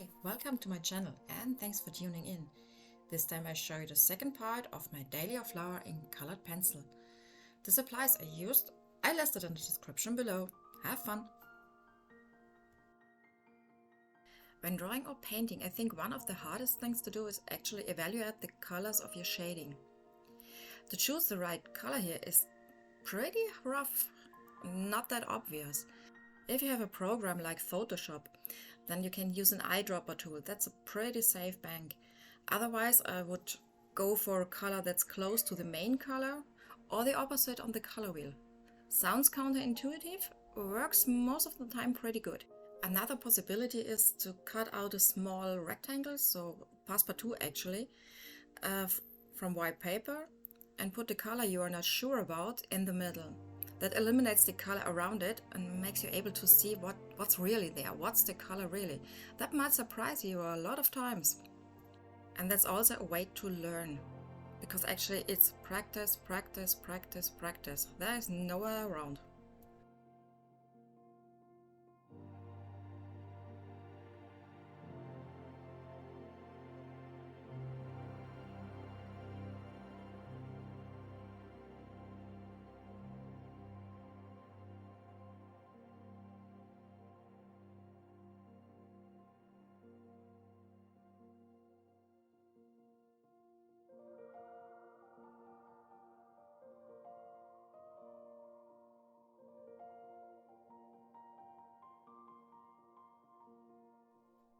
Hi, welcome to my channel and thanks for tuning in. This time I show you the second part of my daily flower in colored pencil. The supplies I used, I listed in the description below. Have fun! When drawing or painting, I think one of the hardest things to do is actually evaluate the colors of your shading. To choose the right color here is pretty rough, not that obvious. If you have a program like Photoshop, then you can use an eyedropper tool. That's a pretty safe bank. Otherwise, I would go for a color that's close to the main color or the opposite on the color wheel. Sounds counterintuitive, works most of the time pretty good. Another possibility is to cut out a small rectangle, so passepartout actually, from white paper and put the color you are not sure about in the middle. That eliminates the color around it and makes you able to see what's really there, what's the color really. That might surprise you a lot of times. And that's also a way to learn, because actually it's practice, practice, practice, practice. There is nowhere around.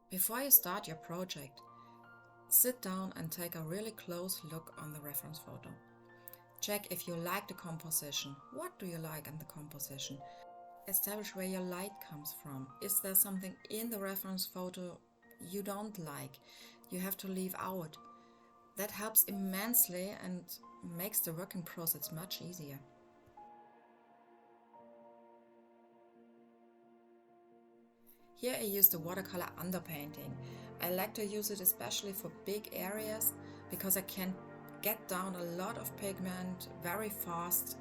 Before you start your project, sit down and take a really close look on the reference photo. Check if you like the composition. What do you like in the composition? Establish where your light comes from. Is there something in the reference photo you don't like? You have to leave out. That helps immensely and makes the working process much easier. Here I use the watercolor underpainting. I like to use it especially for big areas because I can get down a lot of pigment very fast,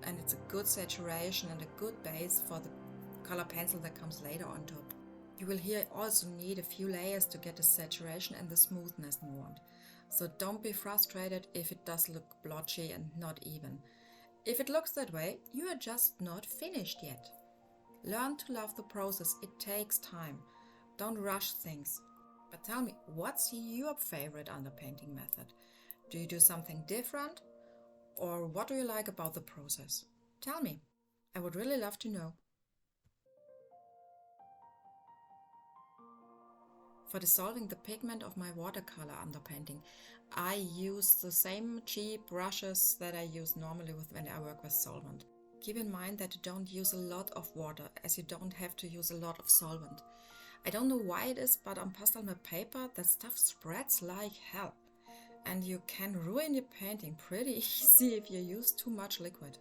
and it's a good saturation and a good base for the color pencil that comes later on top. You will here also need a few layers to get the saturation and the smoothness you want. So don't be frustrated if it does look blotchy and not even. If it looks that way, you are just not finished yet. Learn to love the process, it takes time. Don't rush things. But tell me, what's your favorite underpainting method? Do you do something different? Or what do you like about the process? Tell me, I would really love to know. For dissolving the pigment of my watercolor underpainting, I use the same cheap brushes that I use normally when I work with solvent. Keep in mind that you don't use a lot of water, as you don't have to use a lot of solvent. I don't know why it is, but on Pastelmat paper that stuff spreads like hell. And you can ruin your painting pretty easy if you use too much liquid.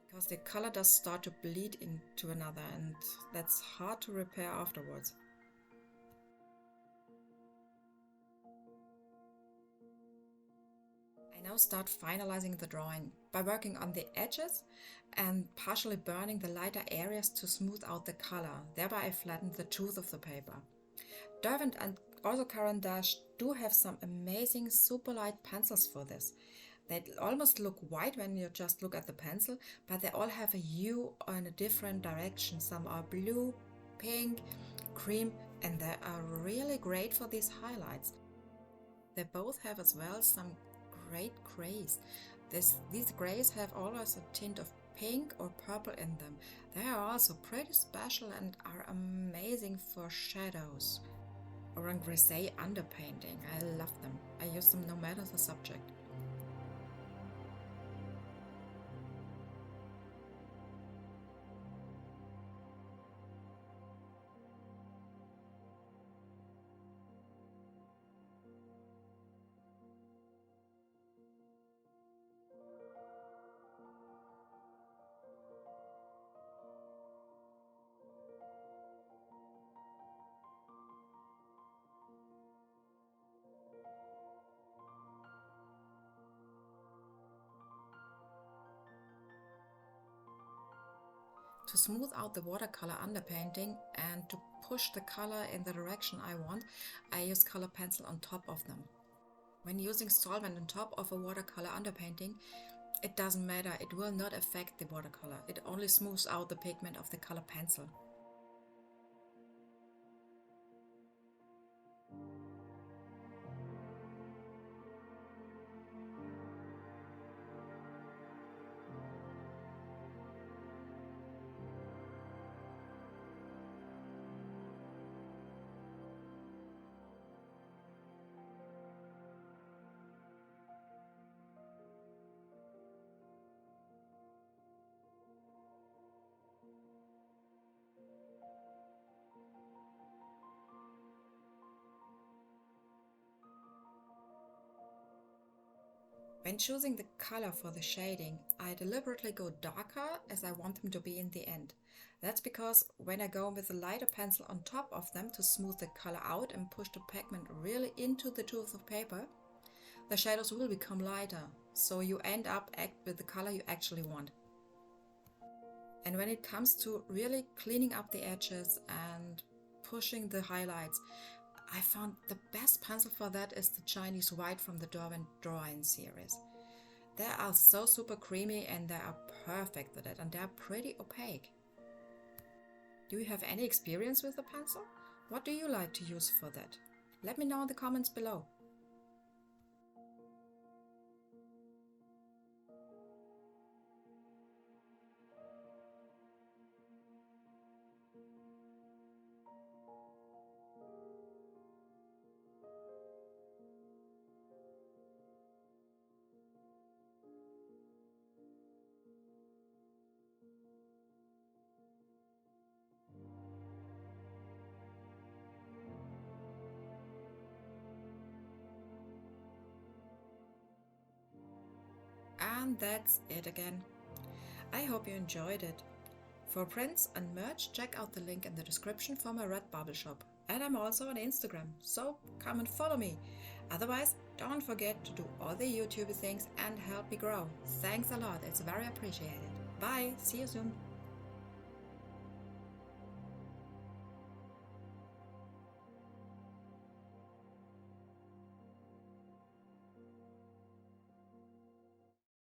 Because the color does start to bleed into another, and that's hard to repair afterwards. I now start finalizing the drawing by working on the edges and partially burning the lighter areas to smooth out the color. Thereby I flattened the tooth of the paper. Derwent and also Caran do have some amazing super light pencils for this. They almost look white when you just look at the pencil, but they all have a hue in a different direction. Some are blue, pink, cream, and they are really great for these highlights. They both have as well some great grays. These grays have always a tint of pink or purple in them. They are also pretty special and are amazing for shadows or on grisaille underpainting. I love them. I use them no matter the subject. To smooth out the watercolor underpainting and to push the color in the direction I want, I use color pencil on top of them. When using solvent on top of a watercolor underpainting, it doesn't matter, it will not affect the watercolor, it only smooths out the pigment of the color pencil. When choosing the color for the shading, I deliberately go darker as I want them to be in the end. That's because when I go with a lighter pencil on top of them to smooth the color out and push the pigment really into the tooth of paper, the shadows will become lighter, so you end up with the color you actually want. And when it comes to really cleaning up the edges and pushing the highlights, I found the best pencil for that is the Chinese white from the Derwent drawing series. They are so super creamy and they are perfect with it, and they are pretty opaque. Do you have any experience with the pencil? What do you like to use for that? Let me know in the comments below. And that's it again. I hope you enjoyed it. For prints and merch, check out the link in the description for my Redbubble shop. And I'm also on Instagram, so come and follow me. Otherwise, don't forget to do all the YouTube things and help me grow. Thanks a lot, it's very appreciated. Bye, see you soon.